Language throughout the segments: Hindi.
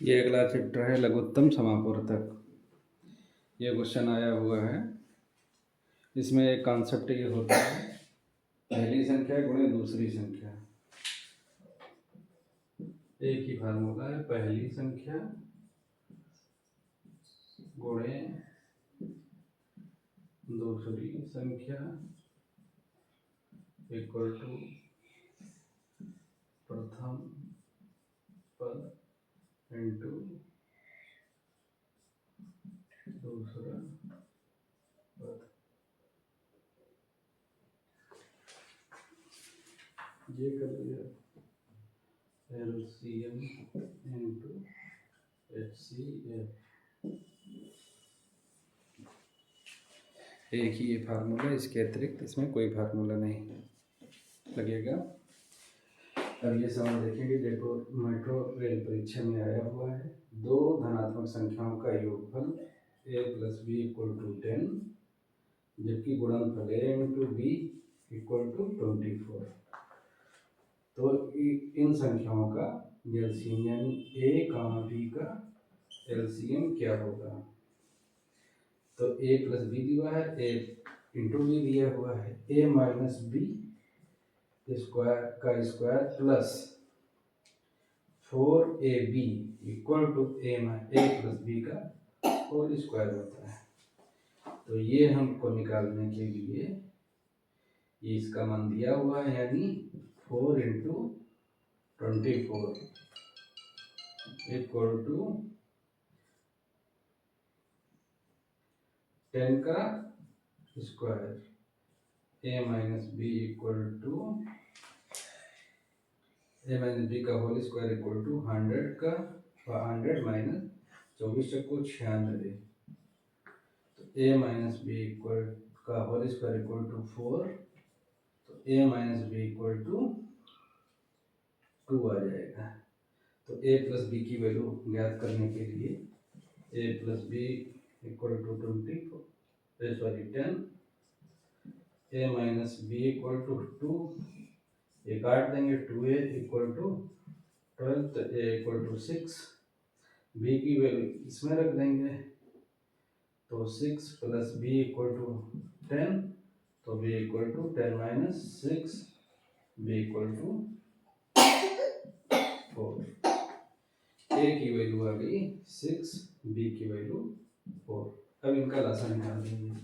ये अगला चैप्टर है लघुत्तम समापवर्तक। ये क्वेश्चन आया हुआ है। इसमें एक कॉन्सेप्ट ये होता है, पहली संख्या गुणे दूसरी संख्या। एक ही फार्मूला है, पहली संख्या गुणे दूसरी संख्या इक्वल टू प्रथम पद इंटू दूसरा पद। ये कर दिया LCM इंटू HCF। एक ही ये फार्मूला, इसके अतिरिक्त इसमें कोई फार्मूला नहीं लगेगा। अब ये सवाल देखेंगे, देखो मेट्रो रेल परीक्षा में आया हुआ है, दो धनात्मक संख्याओं का योगफल a plus b equal to 10, जबकि गुणनफल a into b equal to 24। तो इन संख्याओं का एलसीएम यानी a कामा b का एलसीएम क्या होगा। तो a प्लस बी दिया है, a इंटू बी दिया हुआ है, a माइनस बी स्क्वायर का square plus 4ab equal to a plus b का होल स्क्वायर होता है। तो ये हमको निकालने के लिए ये इसका मान दिया हुआ है, यानी 4 इंटू 24 इक्वल टू 10 का square, a minus b equal to a minus b का होल स्क्वायर इक्वल टू 100 का 100 माइनस 24 को 96। तो a माइनस बी इक्वल का होल स्क्वायर इक्वल टू 4। तो a minus b equal to 2 आ जाएगा। तो a प्लस बी की वैल्यू ज्ञात करने के लिए a plus b equal to 10, a minus b equal to 2, ये काट देंगे, 2a इक्वल टू 12, तो a इक्वल टू 6, b की वैल्यू इसमें रख देंगे, तो 6 प्लस b इक्वल टू 10, तो b equal to 10 minus 6, b equal to 4। a की वैल्यू आ गई 6, b की वैल्यू 4। अब इनका लसा निकाल देंगे,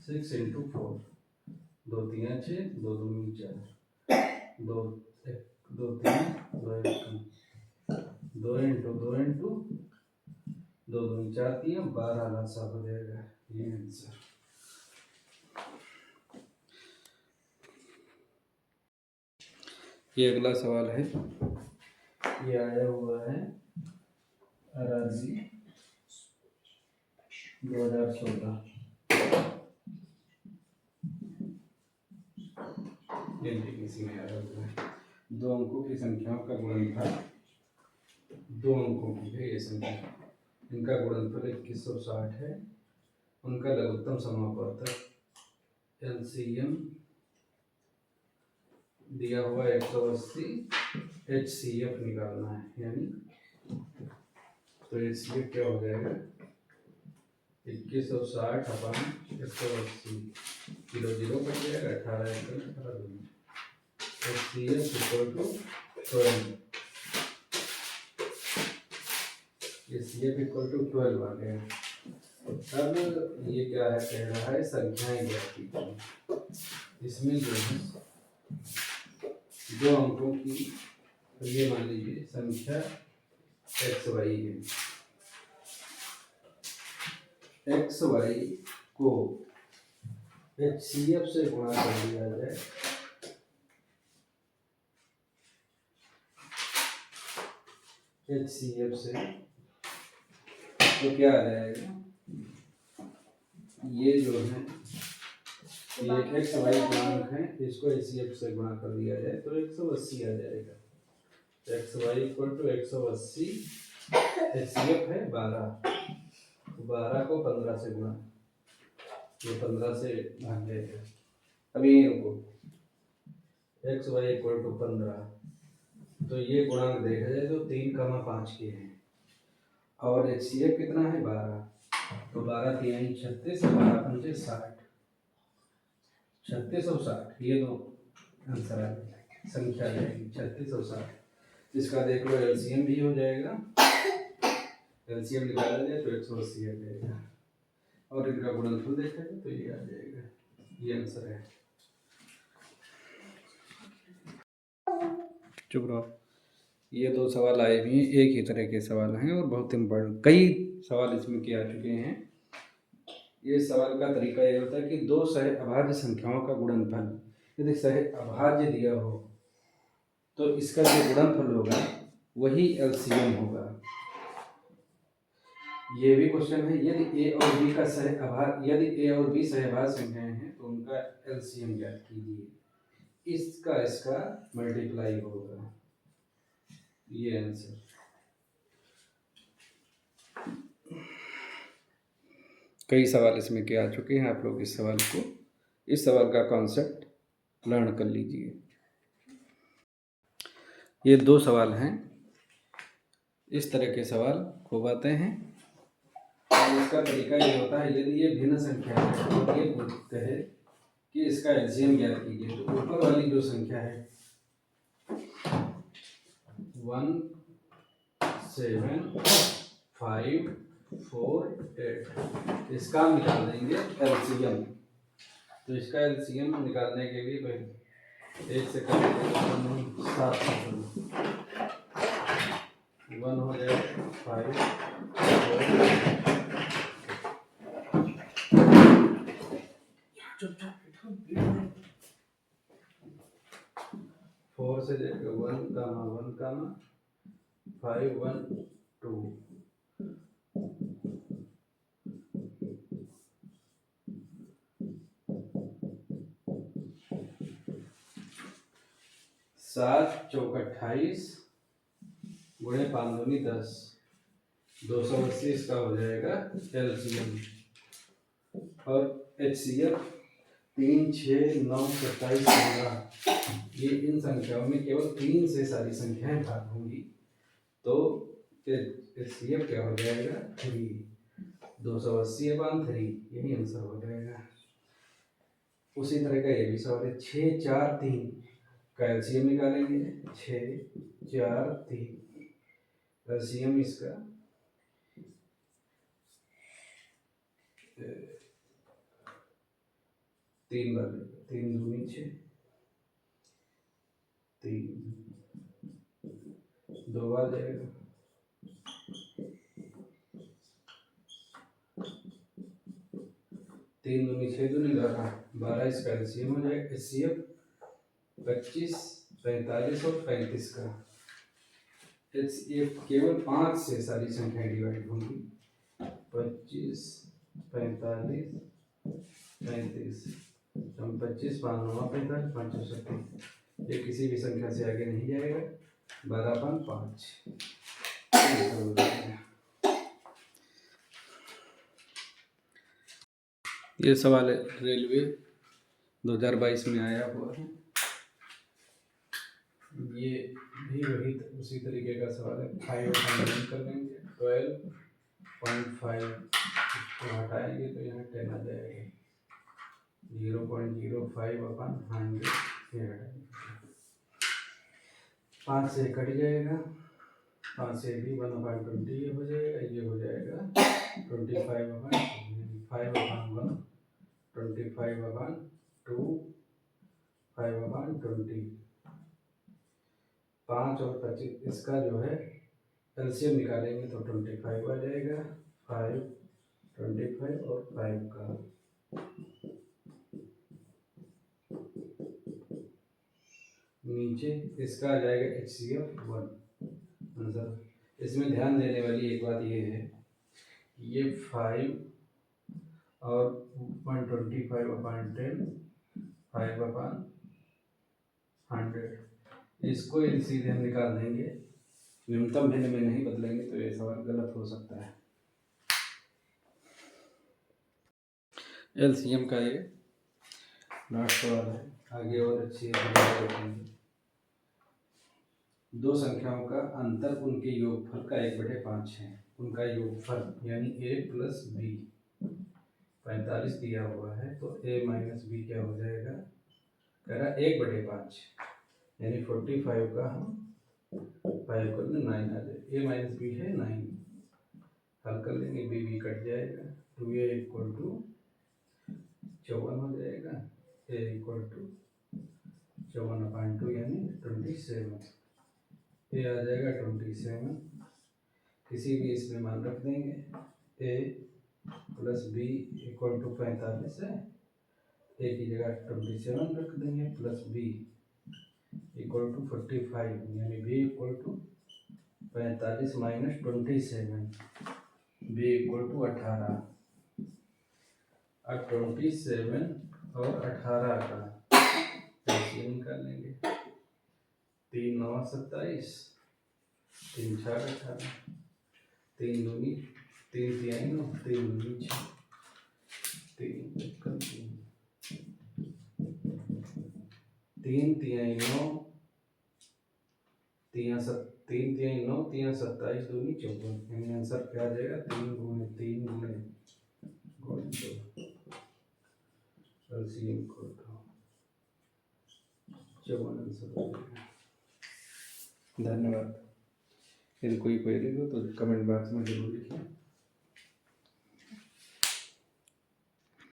6 इंटू 4, 2 3 6, 2 2 4, 2 2 3 2 2 इंटू 2 इंटू 2 2 4 3 12 लसा हो जाएगा। ये आंसर। ये अगला सवाल है, ये आया हुआ है RRB 2016। किसी में आया हुआ है, दो अंकों की संख्याओं का गुणनफल, दो अंकों की है ये संख्या, इनका गुणनफल 2160 है, उनका लघुत्तम समापवर्तक LCM दिया हुआ 180, HCF निकालना है, यानी तो HCF क्या हो जाएगा, 2160 अपन 180, किलो जीरो कट जाएगा, 18 एकड़ 18 HCF equal to 12, HCF equal to 12 आ गया। अब ये क्या है, कह रहा है संख्याएं ज्ञात कीजिए। इसमें जो है दो अंकों की, तो ये मान लीजिए संख्या XY है, XY को HCF से गुणा कर दिया जाए, HCF से, तो क्या आ जाएगा, ये जो है ये XY गुणांक है, इसको HCF से गुणा कर दिया जाए तो 180 आ जाएगा। XY इक्वल टू 180, HCF है 12, तो 12 को 15 से गुणा, ये 15 से भाग जाएगा। अभी रुको, XY इक्वल टू 15, तो ये गुणांक देखा जाए तो 3, 5 के हैं, और HCF कितना है 12, तो 12 तिहाई 36, 12 पंचे 60, 36 और 60, ये दो आंसर आ जाएगा, संख्या आ जाएगी 36 और 60। इसका देख लो LCM भी हो जाएगा, LCM निकाला जाए तो 180 आ जाएगा, और इनका गुणनफल देखा जाए तो ये आ जाएगा, ये आंसर है। चुप रहो। ये दो सवाल आए भी हैं, एक ही तरह के सवाल हैं और बहुत इम्पोर्टेंट, कई सवाल इसमें किए आ चुके हैं। ये सवाल का तरीका ये होता है कि दो सह अभाज्य संख्याओं का गुणनफल, यदि सह अभाज्य दिया हो तो इसका जो गुणनफल होगा वही LCM होगा। ये भी क्वेश्चन है, यदि A और B का यदि A और B सहअभाज्य संख्याएं हैं तो उनका LCM ज्ञात कीजिए, इसका मल्टीप्लाई होगा, ये आंसर। कई सवाल इसमें के आ चुके हैं, आप लोग इस सवाल का कॉन्सेप्ट लर्न कर लीजिए। ये दो सवाल हैं, इस तरह के सवाल खूब आते हैं और इसका तरीका ये होता है, यदि ये भिन्न संख्या है तो ये पूछते हैं कि इसका LCM ज्ञात कीजिए, तो ऊपर वाली जो संख्या है 1 7 5 4 8, इसका हम निकाल देंगे LCM। तो इसका LCM निकालने के लिए पहले 1 से करेंगे 7 1 हो जाएगा 5 4 से जाएगा 1 कामा 5 1 2, 7 चौक 28 गुणे 5 दूनी 10, 280 इसका हो जाएगा LCM। और HCF 3 6 9 27 15, ये इन संख्याओं में केवल 3 से सारी संख्याएं भाग होंगी, तो HCF क्या हो जाएगा 3, 280/3, यही आंसर हो जाएगा। उसी तरह का ये भी सवाल है, 6 4 3 का LCM निकालेंगे, 6 4 3 LCM इसका 3 बार 3 दूनी 6, 3 2 बार जाएगा, 3 दूनी 6 दूनी 12 इसका LCM हो जाएगा। HCF 25 45 और 35 का, HCF केवल 5 से सारी संख्याएं डिवाइड होंगी, 25 45 35, 25 5 9 45 5 70, ये किसी भी संख्या से आगे नहीं जाएगा, 12/5। ये सवाल रेलवे 2022 में आया हुआ है, ये भी वही उसी तरीके का सवाल है। 5 और कर देंगे, 12.5 को हटाएंगे तो यहाँ 10 आ जाएगा, 0.05/100 ये हटाएंगे, 5 से कट जाएगा, 5 से भी 1/20 ये हो जाएगा, ये हो जाएगा 25/5/1 25/2 5/20, 5 और 25 इसका जो है LCM निकालेंगे तो 25 आ जाएगा, 5 25 और 5 का, नीचे इसका आ जाएगा HCF 1 आंसर। इसमें ध्यान देने वाली एक बात ये है, ये 5 और 125/10 5/100, इसको यदि सीधे हम निकाल देंगे, न्यूनतम भिन्न में नहीं बदलेंगे तो ये सवाल गलत हो सकता है। LCM का ये लास्ट सवाल है, आगे और अच्छी दो संख्याओं का अंतर उनके योगफल का 1/5 है। उनका योगफल यानी a प्लस बी 45 दिया हुआ है, तो a माइनस बी क्या हो जाएगा, कह रहा 1/5 यानी 45 का हम 5 को 9 आ जाए, a माइनस बी है 9, हल कर लेंगे, बी कट जाएगा, 2a इक्वल टू 54 हो जाएगा, a इक्वल टू 54/2 यानी 27, ए आ जाएगा 27, किसी भी इसमें मान रख देंगे, ए प्लस बी इक्वल टू 45 है, ए की जगह 27 रख देंगे, प्लस बी इक्वल टू 45 यानी b equal to 45 minus 27, b equal to 18। अब 27 और 18 का एलसीएम निकाल लेंगे, 3 9 27, 3 4 18, 3 दूनी 3 तिहाई 9, 3 दूनी 6, 3 तिहाई 9, 3 तिहाई 9, 3 27 दूनी 54, यानी आंसर क्या आ जाएगा, 3 गुणे 3 गुणे 2 एलसीएम को 54 आंसर हो जाएगा। धन्यवाद। यदि कोई क्वेरी हो तो कमेंट बॉक्स में जरूर लिखें।